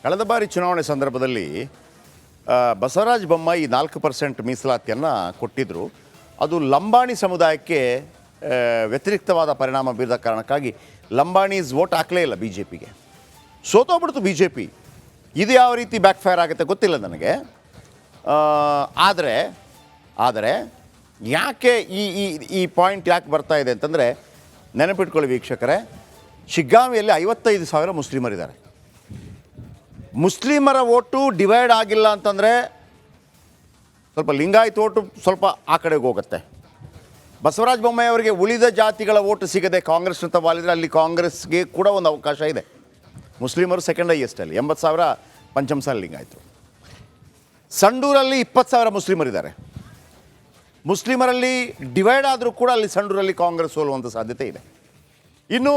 ಕಳೆದ ಬಾರಿ ಚುನಾವಣೆ ಸಂದರ್ಭದಲ್ಲಿ ಬಸವರಾಜ ಬೊಮ್ಮಾಯಿ 4% ಮೀಸಲಾತಿಯನ್ನು ಕೊಟ್ಟಿದ್ದರು. ಅದು ಲಂಬಾಣಿ ಸಮುದಾಯಕ್ಕೆ ವ್ಯತಿರಿಕ್ತವಾದ ಪರಿಣಾಮ ಬೀರಿದ ಕಾರಣಕ್ಕಾಗಿ ಲಂಬಾಣೀಸ್ ವೋಟ್ ಹಾಕಲೇ ಇಲ್ಲ ಬಿ ಜೆ ಪಿಗೆ. ಸೋತೋಗ್ಬಿಡ್ತು ಬಿ ಜೆ ಪಿ. ಇದು ಯಾವ ರೀತಿ ಬ್ಯಾಕ್ ಫೈರ್ ಆಗುತ್ತೆ ಗೊತ್ತಿಲ್ಲ ನನಗೆ. ಆದರೆ ಯಾಕೆ ಈ ಪಾಯಿಂಟ್ ಯಾಕೆ ಬರ್ತಾ ಇದೆ ಅಂತಂದರೆ, ನೆನಪಿಟ್ಕೊಳ್ಳಿ ವೀಕ್ಷಕರೇ, ಶಿಗ್ಗಾಂವಿಯಲ್ಲಿ 55,000 ಮುಸ್ಲಿಮರಿದ್ದಾರೆ. ಮುಸ್ಲಿಮರ ಓಟು ಡಿವೈಡ್ ಆಗಿಲ್ಲ ಅಂತಂದರೆ ಸ್ವಲ್ಪ ಲಿಂಗಾಯತ್ ಓಟು ಸ್ವಲ್ಪ ಆ ಕಡೆಗೆ ಹೋಗುತ್ತೆ. ಬಸವರಾಜ ಬೊಮ್ಮಾಯಿ ಅವರಿಗೆ ಉಳಿದ ಜಾತಿಗಳ ಓಟು ಸಿಗದೆ ಕಾಂಗ್ರೆಸ್ನಂತ ವಾಲಿದರೆ ಅಲ್ಲಿ ಕಾಂಗ್ರೆಸ್ಗೆ ಕೂಡ ಒಂದು ಅವಕಾಶ ಇದೆ. ಮುಸ್ಲಿಮರು ಸೆಕೆಂಡ್ ಹೈಯೆಸ್ಟಲ್ಲಿ 80,000 ಪಂಚಮಸಾಲಿ ಲಿಂಗಾಯತರು. ಸಂಡೂರಲ್ಲಿ 20,000 ಮುಸ್ಲಿಮರಿದ್ದಾರೆ. ಮುಸ್ಲಿಮರಲ್ಲಿ ಡಿವೈಡ್ ಆದರೂ ಕೂಡ ಅಲ್ಲಿ ಸಂಡೂರಲ್ಲಿ ಕಾಂಗ್ರೆಸ್ ಸೋಲುವಂಥ ಸಾಧ್ಯತೆ ಇದೆ. ಇನ್ನು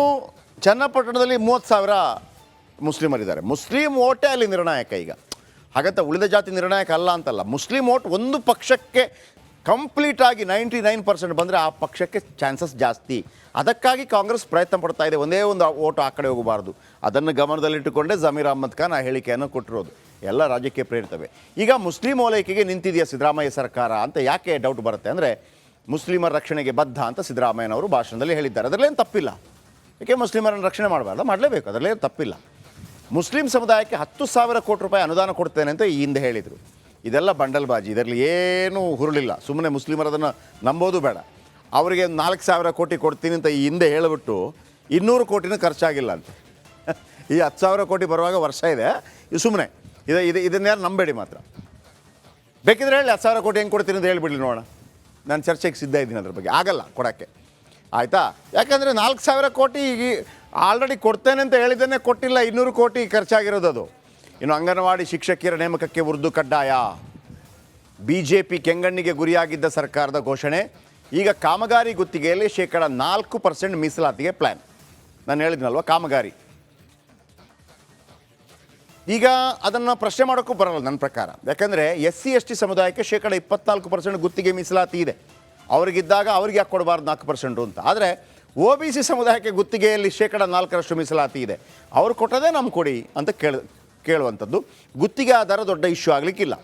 ಚನ್ನಪಟ್ಟಣದಲ್ಲಿ 30,000 ಮುಸ್ಲಿಮರಿದ್ದಾರೆ. ಮುಸ್ಲಿಂ ಓಟೇ ಅಲ್ಲಿ ನಿರ್ಣಾಯಕ ಈಗ. ಹಾಗಂತ ಉಳಿದ ಜಾತಿ ನಿರ್ಣಾಯಕ ಅಲ್ಲ ಅಂತಲ್ಲ. ಮುಸ್ಲಿಂ ಓಟ್ ಒಂದು ಪಕ್ಷಕ್ಕೆ ಕಂಪ್ಲೀಟಾಗಿ 99% ಬಂದರೆ ಆ ಪಕ್ಷಕ್ಕೆ ಚಾನ್ಸಸ್ ಜಾಸ್ತಿ. ಅದಕ್ಕಾಗಿ ಕಾಂಗ್ರೆಸ್ ಪ್ರಯತ್ನ ಪಡ್ತಾ ಇದೆ, ಒಂದೇ ಒಂದು ಓಟು ಆ ಕಡೆ ಹೋಗಬಾರ್ದು. ಅದನ್ನು ಗಮನದಲ್ಲಿಟ್ಟುಕೊಂಡೇ ಜಮೀರ್ ಅಹ್ಮದ್ ಖಾನ್ ಆ ಹೇಳಿಕೆಯನ್ನು ಕೊಟ್ಟಿರೋದು. ಎಲ್ಲ ರಾಜ್ಯಕ್ಕೆ ಪ್ರೇರಿತವೆ. ಈಗ ಮುಸ್ಲಿಂ ಓಲೈಕೆಗೆ ನಿಂತಿದೆಯಾ ಸಿದ್ದರಾಮಯ್ಯ ಸರ್ಕಾರ ಅಂತ ಯಾಕೆ ಡೌಟ್ ಬರುತ್ತೆ ಅಂದರೆ, ಮುಸ್ಲಿಮರ ರಕ್ಷಣೆಗೆ ಬದ್ಧ ಅಂತ ಸಿದ್ದರಾಮಯ್ಯನವರು ಭಾಷಣದಲ್ಲಿ ಹೇಳಿದ್ದಾರೆ. ಅದರಲ್ಲೇನು ತಪ್ಪಿಲ್ಲ. ಏಕೆ ಮುಸ್ಲಿಮರನ್ನು ರಕ್ಷಣೆ ಮಾಡಬಾರ್ದು, ಮಾಡಲೇಬೇಕು, ಅದರಲ್ಲೇನು ತಪ್ಪಿಲ್ಲ. ಮುಸ್ಲಿಂ ಸಮುದಾಯಕ್ಕೆ 10,000 ಕೋಟಿ ರೂಪಾಯಿ ಅನುದಾನ ಕೊಡ್ತೇನೆ ಅಂತ ಈ ಹಿಂದೆ ಹೇಳಿದರು. ಇದೆಲ್ಲ ಬಂಡಲ್ಬಾಜಿ, ಇದರಲ್ಲಿ ಏನೂ ಹುರುಳಿಲ್ಲ. ಸುಮ್ಮನೆ ಮುಸ್ಲಿಮರದನ್ನು ನಂಬೋದು ಬೇಡ. ಅವರಿಗೆ 4,000 ಕೋಟಿ ಕೊಡ್ತೀನಿ ಅಂತ ಈ ಹಿಂದೆ ಹೇಳಿಬಿಟ್ಟು 200 ಕೋಟಿನೂ ಖರ್ಚಾಗಿಲ್ಲ ಅಂತ. ಈ 10,000 ಕೋಟಿ ಬರುವಾಗ ವರ್ಷ ಇದೆ. ಇದು ಸುಮ್ಮನೆ ಇದನ್ನು ಯಾರು ನಂಬೇಡಿ ಮಾತ್ರ. ಬೇಕಿದ್ರೆ ಹೇಳಿ 10,000 ಕೋಟಿ ಹೆಂಗೆ ಕೊಡ್ತೀನಿ ಅಂತ ಹೇಳ್ಬಿಡ್ಲಿ ನೋಡೋಣ. ನಾನು ಚರ್ಚೆಗೆ ಸಿದ್ಧ ಇದ್ದೀನಿ ಅದ್ರ ಬಗ್ಗೆ. ಆಗಲ್ಲ ಕೊಡೋಕ್ಕೆ, ಆಯಿತಾ? ಯಾಕಂದರೆ 4,000 ಕೋಟಿ ಈಗ ಆಲ್ರೆಡಿ ಕೊಡ್ತೇನೆ ಅಂತ ಹೇಳಿದ್ದೇನೆ, ಕೊಟ್ಟಿಲ್ಲ. 200 ಕೋಟಿ ಖರ್ಚಾಗಿರೋದು ಅದು. ಇನ್ನು ಅಂಗನವಾಡಿ ಶಿಕ್ಷಕಿಯರ ನೇಮಕಕ್ಕೆ ಉರ್ದು ಕಡ್ಡಾಯ. BJP ಕೆಂಗಣ್ಣಿಗೆ ಗುರಿಯಾಗಿದ್ದ ಸರ್ಕಾರದ ಘೋಷಣೆ. ಈಗ ಕಾಮಗಾರಿ ಗುತ್ತಿಗೆಯಲ್ಲಿ 4% ಮೀಸಲಾತಿಗೆ ಪ್ಲ್ಯಾನ್. ನಾನು ಹೇಳಿದ್ನಲ್ವ, ಕಾಮಗಾರಿ. ಈಗ ಅದನ್ನು ಪ್ರಶ್ನೆ ಮಾಡೋಕ್ಕೂ ಬರಲ್ಲ ನನ್ನ ಪ್ರಕಾರ. ಯಾಕಂದರೆ SC/ST ಸಮುದಾಯಕ್ಕೆ 24% ಗುತ್ತಿಗೆ ಮೀಸಲಾತಿ ಇದೆ. ಅವರಿಗಿದ್ದಾಗ ಅವ್ರಿಗೆ ಯಾಕೆ ಕೊಡಬಾರ್ದು 4% ಅಂತ. ಆದರೆ OBC ಸಮುದಾಯಕ್ಕೆ ಗುತ್ತಿಗೆಯಲ್ಲಿ 4% ಮೀಸಲಾತಿ ಇದೆ. ಅವ್ರು ಕೊಟ್ಟದೇ ನಮ್ಗೆ ಕೊಡಿ ಅಂತ ಕೇಳುವಂಥದ್ದು. ಗುತ್ತಿಗೆ ಆಧಾರ ದೊಡ್ಡ ಇಶ್ಯೂ ಆಗಲಿಕ್ಕಿಲ್ಲ.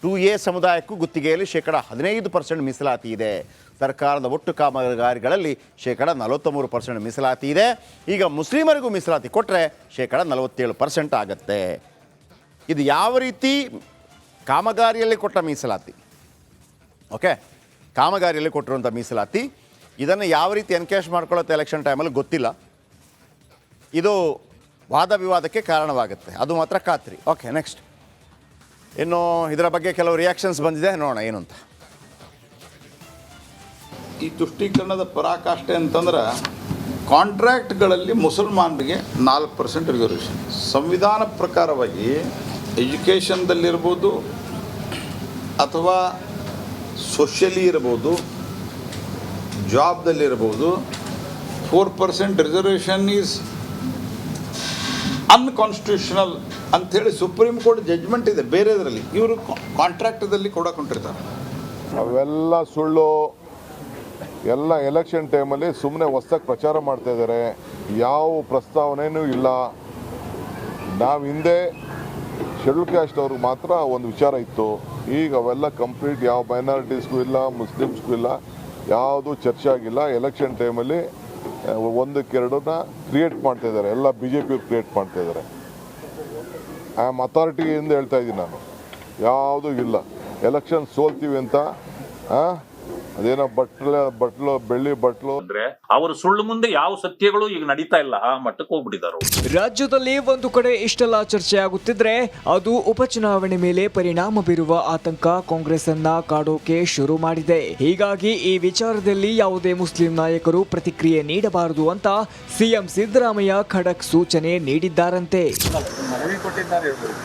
2A ಸಮುದಾಯಕ್ಕೂ ಗುತ್ತಿಗೆಯಲ್ಲಿ 15% ಮೀಸಲಾತಿ ಇದೆ. ಸರ್ಕಾರದ ಒಟ್ಟು ಕಾಮಗಾರಿಗಳಲ್ಲಿ 43% ಮೀಸಲಾತಿ ಇದೆ. ಈಗ ಮುಸ್ಲಿಮರಿಗೂ ಮೀಸಲಾತಿ ಕೊಟ್ಟರೆ 47% ಆಗುತ್ತೆ. ಇದು ಯಾವ ರೀತಿ ಕಾಮಗಾರಿಯಲ್ಲಿ ಕೊಟ್ಟ ಮೀಸಲಾತಿ, ಓಕೆ, ಕಾಮಗಾರಿಯಲ್ಲಿ ಕೊಟ್ಟಿರುವಂಥ ಮೀಸಲಾತಿ. ಇದನ್ನು ಯಾವ ರೀತಿ ಎನ್ಕ್ಯಾಶ್ ಮಾಡ್ಕೊಳ್ಳುತ್ತೆ ಎಲೆಕ್ಷನ್ ಟೈಮಲ್ಲಿ ಗೊತ್ತಿಲ್ಲ. ಇದು ವಾದ ವಿವಾದಕ್ಕೆ ಕಾರಣವಾಗುತ್ತೆ, ಅದು ಮಾತ್ರ ಖಾತ್ರಿ. Okay, next. ಇನ್ನು ಇದರ ಬಗ್ಗೆ ಕೆಲವು ರಿಯಾಕ್ಷನ್ಸ್ ಬಂದಿದೆ, ನೋಡೋಣ ಏನು ಅಂತ. ಈ ತುಷ್ಟೀಕರಣದ ಪರಾಕಾಷ್ಠೆ ಅಂತಂದ್ರೆ, ಕಾಂಟ್ರಾಕ್ಟ್ಗಳಲ್ಲಿ ಮುಸಲ್ಮಾನರಿಗೆ 4% ರಿಸರ್ವೇಷನ್. ಸಂವಿಧಾನ ಪ್ರಕಾರವಾಗಿ ಎಜುಕೇಷನ್ದಲ್ಲಿರ್ಬೋದು ಅಥವಾ ಸೋಷಿಯಲಿ ಇರ್ಬೋದು, ಜಾಬ್ದಲ್ಲಿರ್ಬೋದು, 4% ರಿಸರ್ವೇಷನ್ ಈಸ್ ಅನ್ಕಾನ್ಸ್ಟಿಟ್ಯೂಷನಲ್ ಅಂಥೇಳಿ ಸುಪ್ರೀಂ ಕೋರ್ಟ್ ಜಡ್ಜ್ಮೆಂಟ್ ಇದೆ. ಬೇರೆದರಲ್ಲಿ ಇವರು ಕಾಂಟ್ರಾಕ್ಟದಲ್ಲಿ ಕೊಡಕೊಂಡಿರ್ತಾರೆ. ಅವೆಲ್ಲ ಸುಳ್ಳು. ಎಲ್ಲ ಎಲೆಕ್ಷನ್ ಟೈಮಲ್ಲಿ ಸುಮ್ಮನೆ ಹೊಸ್ದಾಗಿ ಪ್ರಚಾರ ಮಾಡ್ತಾ ಇದ್ದಾರೆ. ಯಾವ ಪ್ರಸ್ತಾವನೆಯೂ ಇಲ್ಲ. ನಾವು ಹಿಂದೆ ಶೆಡ್ಯೂಲ್ ಕ್ಯಾಸ್ಟ್ ಅವ್ರಿಗೆ ಮಾತ್ರ ಒಂದು ವಿಚಾರ ಇತ್ತು. ಈಗ ಅವೆಲ್ಲ ಕಂಪ್ಲೀಟ್ ಯಾವ ಮೈನಾರಿಟೀಸ್ಗೂ ಇಲ್ಲ, ಮುಸ್ಲಿಮ್ಸ್ಗೂ ಇಲ್ಲ, ಯಾವುದು ಚರ್ಚೆ ಆಗಿಲ್ಲ. ಎಲೆಕ್ಷನ್ ಟೈಮಲ್ಲಿ 1-2ನ ಕ್ರಿಯೇಟ್ ಮಾಡ್ತಾ ಇದ್ದಾರೆ. ಎಲ್ಲ BJP ಕ್ರಿಯೇಟ್ ಮಾಡ್ತಾ ಇದ್ದಾರೆ. ಐ ಆಮ್ ಅಥಾರಿಟಿಯಿಂದ ಹೇಳ್ತಾ ಇದ್ದೀನಿ ನಾನು, ಯಾವುದೂ ಇಲ್ಲ. ಎಲೆಕ್ಷನ್ ಸೋಲ್ತೀವಿ ಅಂತ ಅದೇನೋ ಬಟ್ಲು ಬೆಳ್ಳಿ ಬಟ್ಲು ಅಂದ್ರೆ ಅವರ ಸುಳ್ಳು ಮುಂದೆ ಯಾವ ಸತ್ಯಗಳು ಈಗ ನಡೀತಾ ಇಲ್ಲ, ಆ ಮಟ್ಟಕ್ಕೆ ಹೋಗ್ಬಿಟ್ಟಿದ್ದಾರೆ. ರಾಜ್ಯದಲ್ಲಿ ಒಂದು ಕಡೆ ಇಷ್ಟೆಲ್ಲ ಚರ್ಚೆ ಆಗುತ್ತಿದ್ರೆ ಅದು ಉಪಚುನಾವಣೆ ಮೇಲೆ ಪರಿಣಾಮ ಬೀರುವ ಆತಂಕ ಕಾಂಗ್ರೆಸ್ ಅನ್ನ ಕಾಡೋಕೆ ಶುರು ಮಾಡಿದೆ. ಹೀಗಾಗಿ ಈ ವಿಚಾರದಲ್ಲಿ ಯಾವುದೇ ಮುಸ್ಲಿಂ ನಾಯಕರು ಪ್ರತಿಕ್ರಿಯೆ ನೀಡಬಾರದು ಅಂತ ಸಿಎಂ ಸಿದ್ದರಾಮಯ್ಯ ಖಡಕ್ ಸೂಚನೆ ನೀಡಿದ್ದಾರಂತೆ.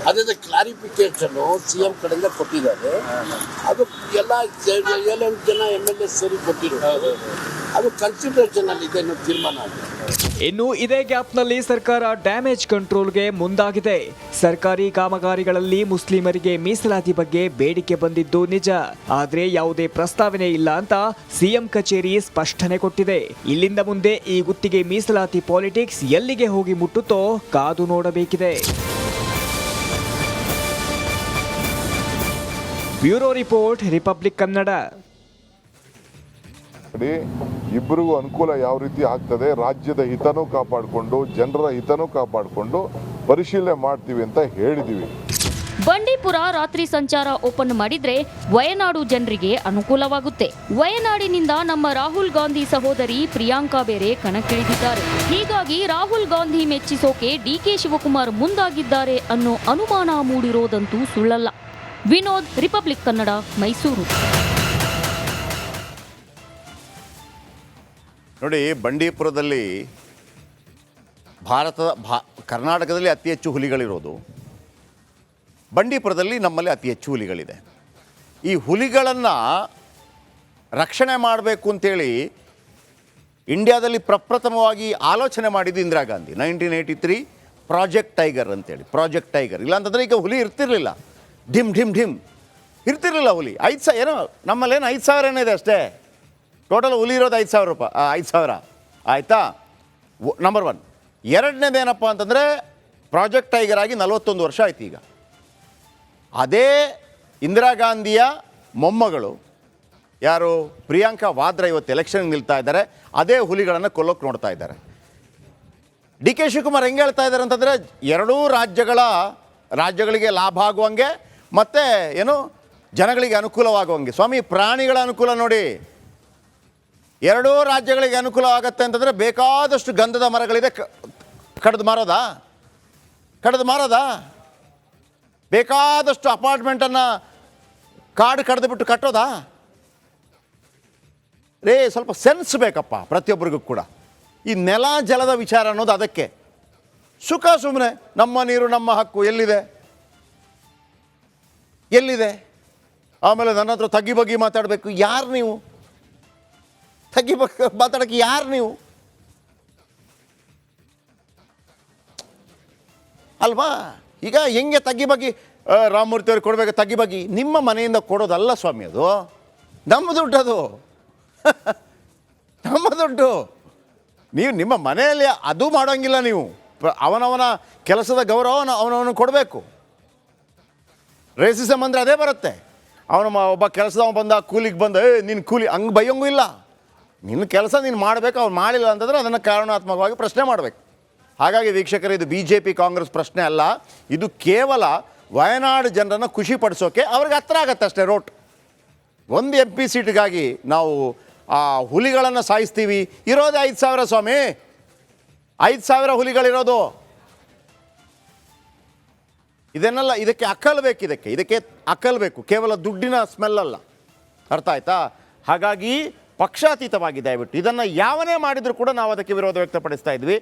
ಅದೇ ಕ್ಲಾರಿಫಿಕೇಶನ್ ಸಿಎಂ ಕಡೆಯಿಂದ ಕೊಟ್ಟಿದ್ದಾರೆ. ಅದು ಎಲ್ಲ 7 ಜನ MLA ಸೇರಿ ಕೊಟ್ಟಿರೋದು. ಅದು ಕನ್ಸಿಡರೇಷನ್ ಅಲ್ಲಿ ಇದೆ, ತೀರ್ಮಾನ ಆಗಿದೆ. ಇನ್ನು ಇದೇ ಗ್ಯಾಪ್ನಲ್ಲಿ ಸರ್ಕಾರ ಡ್ಯಾಮೇಜ್ ಕಂಟ್ರೋಲ್ಗೆ ಮುಂದಾಗಿದೆ. ಸರ್ಕಾರಿ ಕಾಮಗಾರಿಗಳಲ್ಲಿ ಮುಸ್ಲಿಮರಿಗೆ ಮೀಸಲಾತಿ ಬಗ್ಗೆ ಬೇಡಿಕೆ ಬಂದಿದ್ದು ನಿಜ, ಆದ್ರೆ ಯಾವುದೇ ಪ್ರಸ್ತಾವನೆ ಇಲ್ಲ ಅಂತ ಸಿಎಂ ಕಚೇರಿ ಸ್ಪಷ್ಟನೆ ಕೊಟ್ಟಿದೆ. ಇಲ್ಲಿಂದ ಮುಂದೆ ಈ ಗುತ್ತಿಗೆ ಮೀಸಲಾತಿ ಪಾಲಿಟಿಕ್ಸ್ ಎಲ್ಲಿಗೆ ಹೋಗಿ ಮುಟ್ಟುತ್ತೋ ಕಾದು ನೋಡಬೇಕಿದೆ. Bureau report, Republic Kannada. ಇಬ್ಬರಿಗೂ ಅನುಕೂಲ ಯಾವ ರೀತಿ ಆಗ್ತದೆ, ರಾಜ್ಯದ ಹಿತನೂ ಕಾಪಾಡಿಕೊಂಡು ಜನರ ಹಿತನೂ ಕಾಪಾಡಿಕೊಂಡು ಪರಿಶೀಲನೆ ಮಾಡ್ತೀವಿ ಅಂತ ಹೇಳಿದ್ದೀವಿ. ಬಂಡೀಪುರ ರಾತ್ರಿ ಸಂಚಾರ ಓಪನ್ ಮಾಡಿದ್ರೆ ವಯನಾಡು ಜನರಿಗೆ ಅನುಕೂಲವಾಗುತ್ತೆ. ವಯನಾಡಿನಿಂದ ನಮ್ಮ ರಾಹುಲ್ ಗಾಂಧಿ ಸಹೋದರಿ ಪ್ರಿಯಾಂಕಾ ಬೇರೆ ಕಣಕ್ಕಿಳಿದಿದ್ದಾರೆ. ಹೀಗಾಗಿ ರಾಹುಲ್ ಗಾಂಧಿ ಮೆಚ್ಚಿಸೋಕೆ ಡಿಕೆ ಶಿವಕುಮಾರ್ ಮುಂದಾಗಿದ್ದಾರೆ ಅನ್ನೋ ಅನುಮಾನ ಮೂಡಿರೋದಂತೂ ಸುಳ್ಳಲ್ಲ. ವಿನೋದ್, ರಿಪಬ್ಲಿಕ್ ಕನ್ನಡ, ಮೈಸೂರು. ನೋಡಿ, ಬಂಡೀಪುರದಲ್ಲಿ ಕರ್ನಾಟಕದಲ್ಲಿ ಅತಿ ಹೆಚ್ಚು ಹುಲಿಗಳಿರೋದು. ಬಂಡೀಪುರದಲ್ಲಿ ನಮ್ಮಲ್ಲಿ ಅತಿ ಹೆಚ್ಚು ಹುಲಿಗಳಿದೆ. ಈ ಹುಲಿಗಳನ್ನು ರಕ್ಷಣೆ ಮಾಡಬೇಕು ಅಂತೇಳಿ ಇಂಡಿಯಾದಲ್ಲಿ ಪ್ರಪ್ರಥಮವಾಗಿ ಆಲೋಚನೆ ಮಾಡಿದ್ದು ಇಂದಿರಾ ಗಾಂಧಿ. 1983 ಪ್ರಾಜೆಕ್ಟ್ ಟೈಗರ್ ಅಂತೇಳಿ. ಪ್ರಾಜೆಕ್ಟ್ ಟೈಗರ್ ಇಲ್ಲಾಂತಂದರೆ ಈಗ ಹುಲಿ ಇರ್ತಿರ್ಲಿಲ್ಲ. ಢಿಮ್ ಢಿಮ್ ಢಿಮ್ ಇರ್ತಿರ್ಲಿಲ್ಲ ಹುಲಿ. 5,000 ಏನೋ ನಮ್ಮಲ್ಲೇನು 5,000 ಏನಿದೆ ಅಷ್ಟೇ. ಟೋಟಲ್ ಹುಲಿ ಇರೋದು 5,000 ರೂಪಾಯಿ, 5,000 ಆಯಿತಾ. ನಂಬರ್ 1. ಎರಡನೇದೇನಪ್ಪ ಅಂತಂದರೆ ಪ್ರಾಜೆಕ್ಟ್ ಟೈಗರ್ ಆಗಿ 41 ವರ್ಷ ಆಯ್ತು. ಈಗ ಅದೇ ಇಂದಿರಾ ಗಾಂಧಿಯ ಮೊಮ್ಮಗಳು ಯಾರು ಪ್ರಿಯಾಂಕಾ ವಾದ್ರಾ ಇವತ್ತು ಎಲೆಕ್ಷನ್ಗೆ ನಿಲ್ತಾ ಇದ್ದಾರೆ. ಅದೇ ಹುಲಿಗಳನ್ನು ಕೊಲ್ಲೋಕೆ ನೋಡ್ತಾ ಇದ್ದಾರೆ. ಡಿ ಕೆ ಶಿವಕುಮಾರ್ ಹೆಂಗೆ ಹೇಳ್ತಾ ಇದ್ದಾರೆ ಅಂತಂದರೆ ಎರಡೂ ರಾಜ್ಯಗಳಿಗೆ ಲಾಭ ಆಗುವಂಗೆ ಮತ್ತು ಏನು ಜನಗಳಿಗೆ ಅನುಕೂಲವಾಗುವಂಗೆ. ಸ್ವಾಮಿ, ಪ್ರಾಣಿಗಳ ಅನುಕೂಲ ನೋಡಿ. ಎರಡೂ ರಾಜ್ಯಗಳಿಗೆ ಅನುಕೂಲ ಆಗುತ್ತೆ ಅಂತಂದರೆ ಬೇಕಾದಷ್ಟು ಗಂಧದ ಮರಗಳಿದೆ, ಕಡಿದು ಮಾರೋದಾ? ಬೇಕಾದಷ್ಟು ಅಪಾರ್ಟ್ಮೆಂಟನ್ನು ಕಾಡು ಕಡಿದುಬಿಟ್ಟು ಕಟ್ಟೋದಾ? ಸ್ವಲ್ಪ ಸೆನ್ಸ್ ಬೇಕಪ್ಪ ಪ್ರತಿಯೊಬ್ಬರಿಗೂ ಕೂಡ. ಈ ನೆಲ ಜಲದ ವಿಚಾರ ಅನ್ನೋದು ಅದಕ್ಕೆ. ಸುಮ್ಮನೆ ನಮ್ಮ ನೀರು ನಮ್ಮ ಹಕ್ಕು ಎಲ್ಲಿದೆ? ಆಮೇಲೆ ನನ್ನ ಹತ್ರ ತಗ್ಗಿ ಬಗ್ಗಿ ಮಾತಾಡಬೇಕು. ಯಾರು ನೀವು? ತಗ್ಗಿ ಬಗ್ಗೆ ಮಾತಾಡೋಕ್ಕೆ ಯಾರು ನೀವು? ಅಲ್ವಾ? ಈಗ ಹೆಂಗೆ ತಗ್ಗಿ ಬಗ್ಗಿ ರಾಮಮೂರ್ತಿ ಅವ್ರಿಗೆ ಕೊಡಬೇಕು ತಗ್ಗಿ ಬಗ್ಗಿ? ನಿಮ್ಮ ಮನೆಯಿಂದ ಕೊಡೋದಲ್ಲ ಸ್ವಾಮಿ, ಅದು ನಮ್ಮ ದುಡ್ಡು. ಅದು ನಮ್ಮ ದುಡ್ಡು. ನೀವು ನಿಮ್ಮ ಮನೆಯಲ್ಲಿ ಅದು ಮಾಡೋಂಗಿಲ್ಲ. ನೀವು ಅವನವನ ಕೆಲಸದ ಗೌರವ ಅವನವನು ಕೊಡಬೇಕು. ರೇಸಿಸಮ್ ಅಂದರೆ ಅದೇ ಬರುತ್ತೆ. ಒಬ್ಬ ಕೆಲಸದವ ಬಂದ, ಕೂಲಿಗೆ ಬಂದ, ನಿನ್ನ ಕೂಲಿ ಹಂಗೆ ಬೈಯೋಂಗೂ ಇಲ್ಲ. ನಿನ್ನ ಕೆಲಸ ನೀನು ಮಾಡಬೇಕು. ಅವ್ನು ಮಾಡಿಲ್ಲ ಅಂತಂದರೆ ಅದನ್ನು ಕಾರಣಾತ್ಮಕವಾಗಿ ಪ್ರಶ್ನೆ ಮಾಡಬೇಕು. ಹಾಗಾಗಿ ವೀಕ್ಷಕರು, ಇದು BJP ಕಾಂಗ್ರೆಸ್ ಪ್ರಶ್ನೆ ಅಲ್ಲ. ಇದು ಕೇವಲ ವಯನಾಡು ಜನರನ್ನು ಖುಷಿಪಡಿಸೋಕೆ ಅವ್ರಿಗೆ ಹತ್ರ ಆಗತ್ತೆ ಅಷ್ಟೇ. ರೋಟ್ 1 MP ಸೀಟ್ಗಾಗಿ ನಾವು ಆ ಹುಲಿಗಳನ್ನು ಸಾಯಿಸ್ತೀವಿ. ಇರೋದೇ 5,000 ಸ್ವಾಮಿ, 5,000 ಹುಲಿಗಳಿರೋದು. ಇದಕ್ಕೆ ಅಕ್ಕಲ್ ಬೇಕು. ಇದಕ್ಕೆ ಅಕ್ಕಲ್ ಬೇಕು, ಕೇವಲ ದುಡ್ಡಿನ ಸ್ಮೆಲ್ ಅಲ್ಲ. ಅರ್ಥ ಆಯ್ತಾ? ಹಾಗಾಗಿ ಪಕ್ಷಾತೀತವಾಗಿ ದಯವಿಟ್ಟು ಇದನ್ನು ಯಾವನೇ ಮಾಡಿದರೂ ಕೂಡ ನಾವು ಅದಕ್ಕೆ ವಿರೋಧ ವ್ಯಕ್ತಪಡಿಸ್ತಾ ಇದ್ವಿ.